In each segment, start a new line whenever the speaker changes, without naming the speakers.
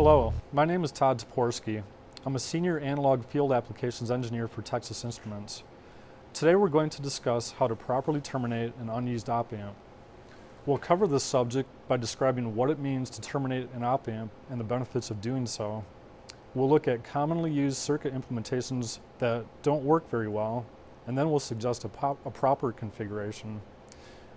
Hello, my name is Todd Toporski. I'm a senior analog field applications engineer for Texas Instruments. Today we're going to discuss how to properly terminate an unused op-amp. We'll cover this subject by describing what it means to terminate an op-amp and the benefits of doing so. We'll look at commonly used circuit implementations that don't work very well, and then we'll suggest a proper configuration.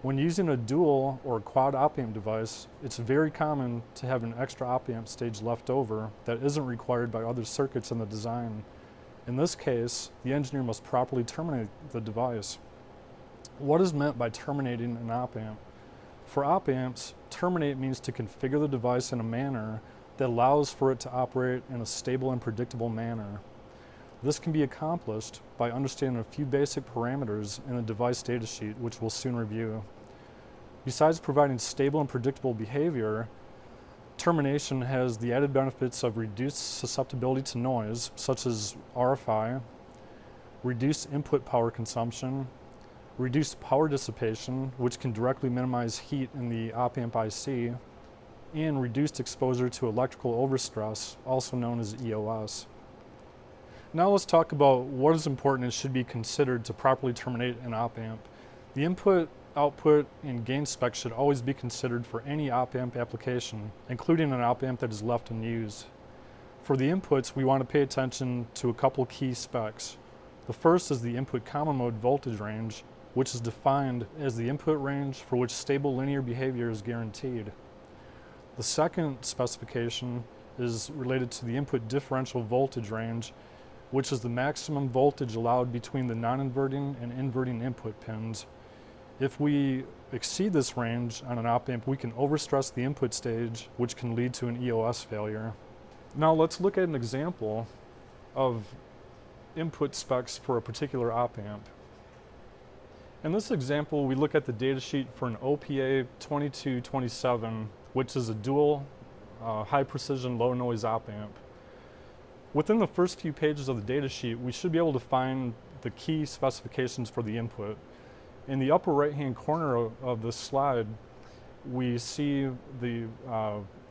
When using a dual or quad op-amp device, it's very common to have an extra op-amp stage left over that isn't required by other circuits in the design. In this case, the engineer must properly terminate the device. What is meant by terminating an op-amp? For op-amps, terminate means to configure the device in a manner that allows for it to operate in a stable and predictable manner. This can be accomplished by understanding a few basic parameters in the device datasheet, which we'll soon review. Besides providing stable and predictable behavior, termination has the added benefits of reduced susceptibility to noise, such as RFI, reduced input power consumption, reduced power dissipation, which can directly minimize heat in the op-amp IC, and reduced exposure to electrical overstress, also known as EOS. Now let's talk about what is important and should be considered to properly terminate an op-amp. The input, output, and gain specs should always be considered for any op-amp application, including an op-amp that is left unused. For the inputs, we want to pay attention to a couple key specs. The first is the input common mode voltage range, which is defined as the input range for which stable linear behavior is guaranteed. The second specification is related to the input differential voltage range, which is the maximum voltage allowed between the non-inverting and inverting input pins. If we exceed this range on an op-amp, we can overstress the input stage, which can lead to an EOS failure. Now let's look at an example of input specs for a particular op-amp. In this example, we look at the datasheet for an OPA 2227, which is a dual high precision low noise op-amp. Within the first few pages of the datasheet, we should be able to find the key specifications for the input. In the upper right-hand corner of this slide, we see the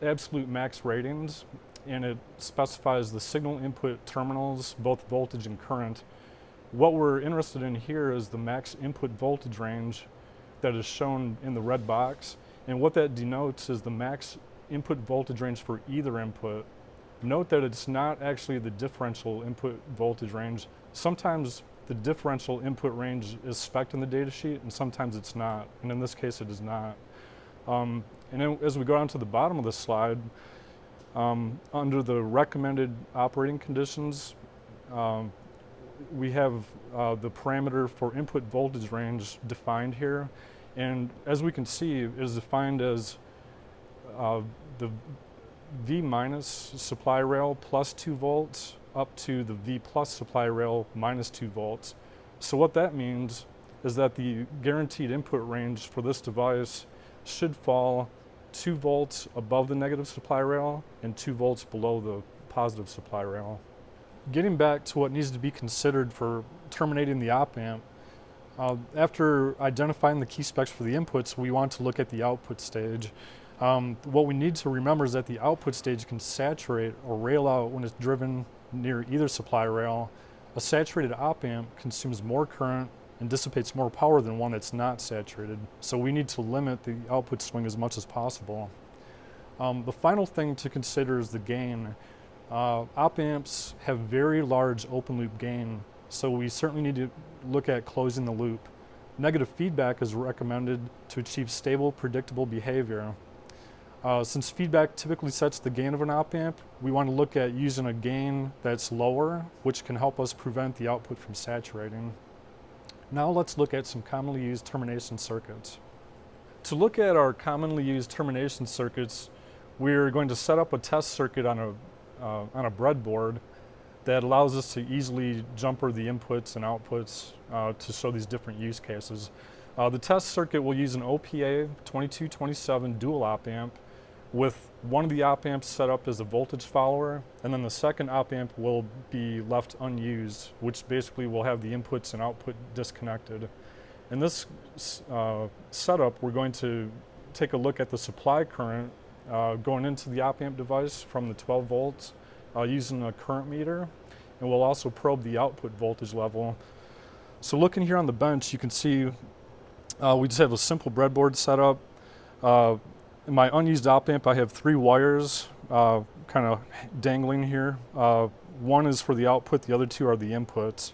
absolute max ratings, and it specifies the signal input terminals, both voltage and current. What we're interested in here is the max input voltage range that is shown in the red box, and what that denotes is the max input voltage range for either input. Note that it's not actually the differential input voltage range. Sometimes the differential input range is spec'd in the datasheet, and sometimes it's not, and in this case it is not. And then as we go down to the bottom of the slide, under the recommended operating conditions, we have the parameter for input voltage range defined here, and as we can see, it is defined as the V minus supply rail plus 2 volts up to the V plus supply rail minus 2 volts. So what that means is that the guaranteed input range for this device should fall 2 volts above the negative supply rail and 2 volts below the positive supply rail. Getting back to what needs to be considered for terminating the op-amp, after identifying the key specs for the inputs, we want to look at the output stage. What we need to remember is that the output stage can saturate or rail out when it's driven near either supply rail. A saturated op-amp consumes more current and dissipates more power than one that's not saturated, so we need to limit the output swing as much as possible. The final thing to consider is the gain. Op-amps have very large open loop gain, so we certainly need to look at closing the loop. Negative feedback is recommended to achieve stable, predictable behavior. Since feedback typically sets the gain of an op-amp, we want to look at using a gain that's lower, which can help us prevent the output from saturating. Now let's look at some commonly used termination circuits. To look at our commonly used termination circuits, we're going to set up a test circuit on a breadboard that allows us to easily jumper the inputs and outputs to show these different use cases. The test circuit will use an OPA 2227 dual op-amp with one of the op-amps set up as a voltage follower, and then the second op-amp will be left unused, which basically will have the inputs and output disconnected. In this setup, we're going to take a look at the supply current going into the op amp device from the 12 volts using a current meter, and we'll also probe the output voltage level. So looking here on the bench, you can see we just have a simple breadboard setup. In my unused op amp, I have 3 wires kind of dangling here. One is for the output, the other 2 are the inputs.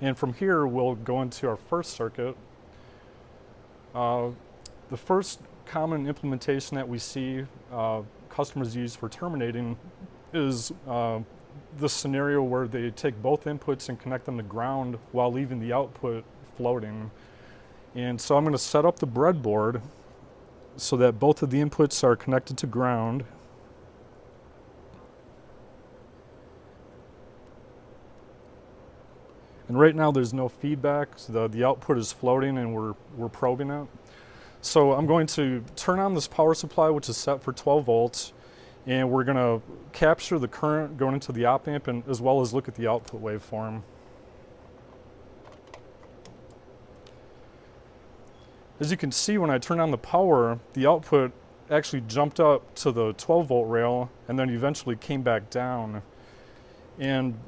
And from here, we'll go into our first circuit. The first common implementation that we see customers use for terminating is the scenario where they take both inputs and connect them to ground while leaving the output floating. And so I'm going to set up the breadboard so that both of the inputs are connected to ground. And right now there's no feedback, so the output is floating and we're probing it. So I'm going to turn on this power supply, which is set for 12 volts, and we're going to capture the current going into the op amp, and as well as look at the output waveform. As you can see, when I turn on the power, the output actually jumped up to the 12 volt rail and then eventually came back down. And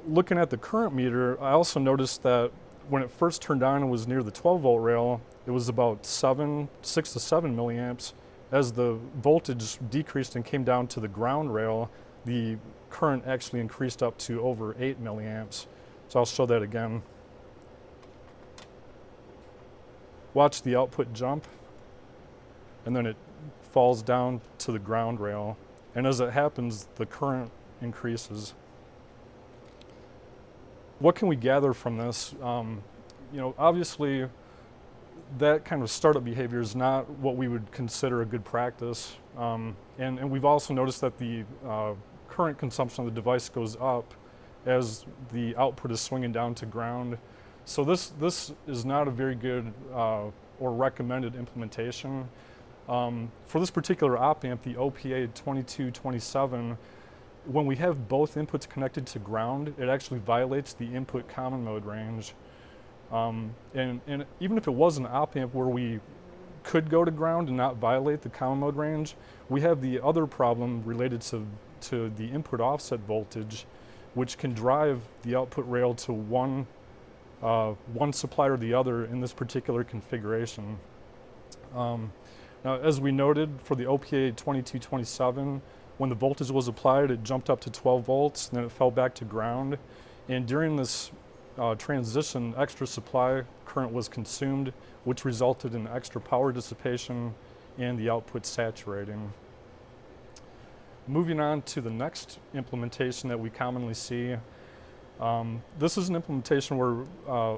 looking at the current meter, I also noticed that when it first turned on and was near the 12 volt rail, it was about 6 to 7 milliamps. As the voltage decreased and came down to the ground rail, the current actually increased up to over 8 milliamps. So I'll show that again. Watch the output jump, and then it falls down to the ground rail. And as it happens, the current increases. What can we gather from this? Obviously, that kind of startup behavior is not what we would consider a good practice. And we've also noticed that the current consumption of the device goes up as the output is swinging down to ground. So this is not a very good or recommended implementation. For this particular op amp, the OPA 2227, when we have both inputs connected to ground, it actually violates the input common mode range. And even if it was an op amp where we could go to ground and not violate the common mode range, we have the other problem related to the input offset voltage, which can drive the output rail to one supply or the other in this particular configuration. Now, as we noted for the OPA 2227, when the voltage was applied, it jumped up to 12 volts, and then it fell back to ground. And during this transition, extra supply current was consumed, which resulted in extra power dissipation and the output saturating. Moving on to the next implementation that we commonly see. This is an implementation where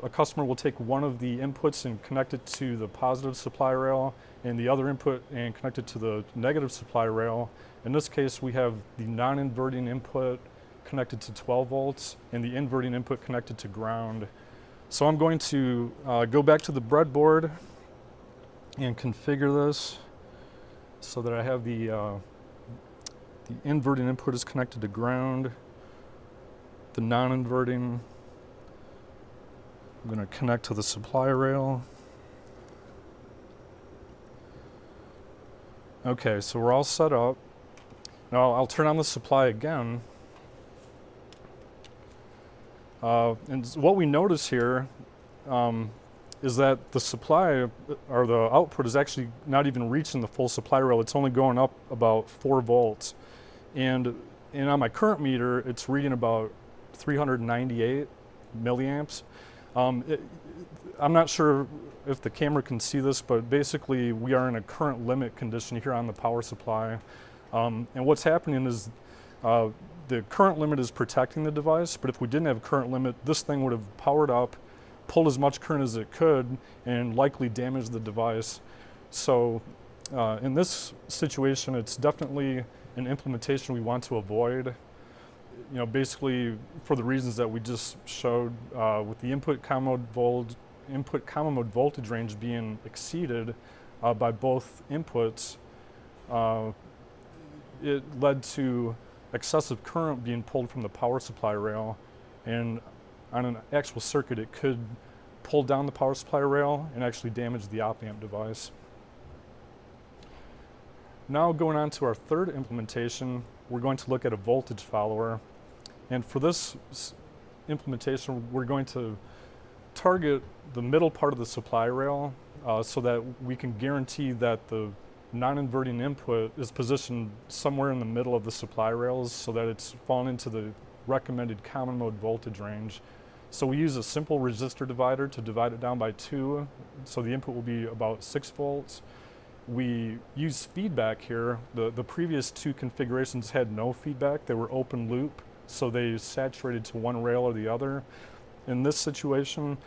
a customer will take one of the inputs and connect it to the positive supply rail, and the other input and connect it to the negative supply rail. In this case, we have the non-inverting input connected to 12 volts and the inverting input connected to ground. So I'm going to go back to the breadboard and configure this so that I have the inverting input is connected to ground. The non-inverting, I'm going to connect to the supply rail. Okay, so we're all set up. Now I'll turn on the supply again. And what we notice here is that the supply, or the output, is actually not even reaching the full supply rail. It's only going up about 4 volts. And on my current meter, it's reading about 398 milliamps. I'm not sure if the camera can see this, but basically we are in a current limit condition here on the power supply. And what's happening is the current limit is protecting the device, but if we didn't have a current limit, this thing would have powered up, pulled as much current as it could, and likely damaged the device. So in this situation, it's definitely an implementation we want to avoid. Basically for the reasons that we just showed, with the input common mode voltage range being exceeded by both inputs, it led to excessive current being pulled from the power supply rail, and on an actual circuit it could pull down the power supply rail and actually damage the op amp device. Now going on to our third implementation, we're going to look at a voltage follower. And for this implementation, we're going to target the middle part of the supply rail so that we can guarantee that the non-inverting input is positioned somewhere in the middle of the supply rails so that it's fallen into the recommended common mode voltage range. So we use a simple resistor divider to divide it down by 2, so the input will be about 6 volts. We use feedback here. The previous 2 configurations had no feedback. They were open loop, so they saturated to one rail or the other. In this situation,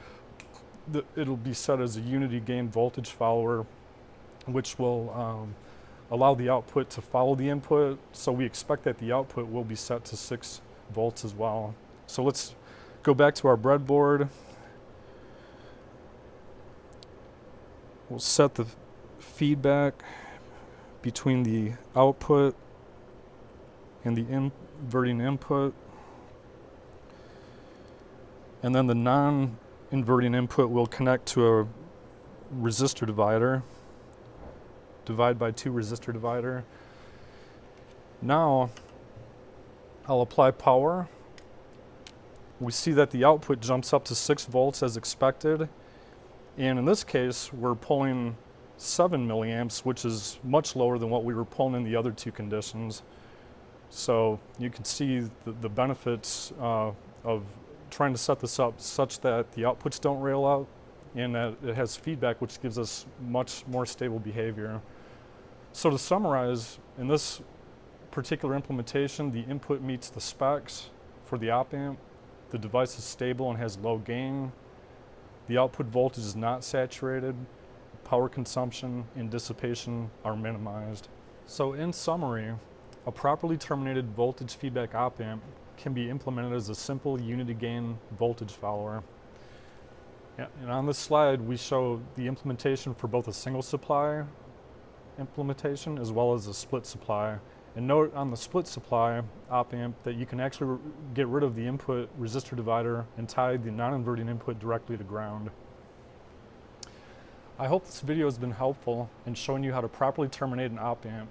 it'll be set as a unity gain voltage follower, which will allow the output to follow the input. So we expect that the output will be set to 6 volts as well. So let's go back to our breadboard. We'll set the feedback between the output and the inverting input. And then the non-inverting input will connect to a resistor divider. Divide by 2 resistor divider. Now I'll apply power. We see that the output jumps up to 6 volts as expected. And in this case, we're pulling 7 milliamps, which is much lower than what we were pulling in the other 2 conditions. So you can see the benefits of trying to set this up such that the outputs don't rail out and that it has feedback, which gives us much more stable behavior. So to summarize, in this particular implementation, the input meets the specs for the op amp. The device is stable and has low gain. The output voltage is not saturated. Power consumption and dissipation are minimized. So in summary, a properly terminated voltage feedback op amp can be implemented as a simple unity gain voltage follower. And on this slide, we show the implementation for both a single supply implementation as well as a split supply. And note on the split supply op amp that you can actually get rid of the input resistor divider and tie the non-inverting input directly to ground. I hope this video has been helpful in showing you how to properly terminate an op amp.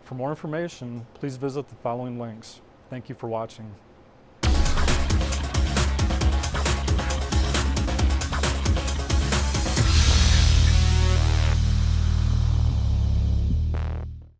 For more information, please visit the following links. Thank you for watching.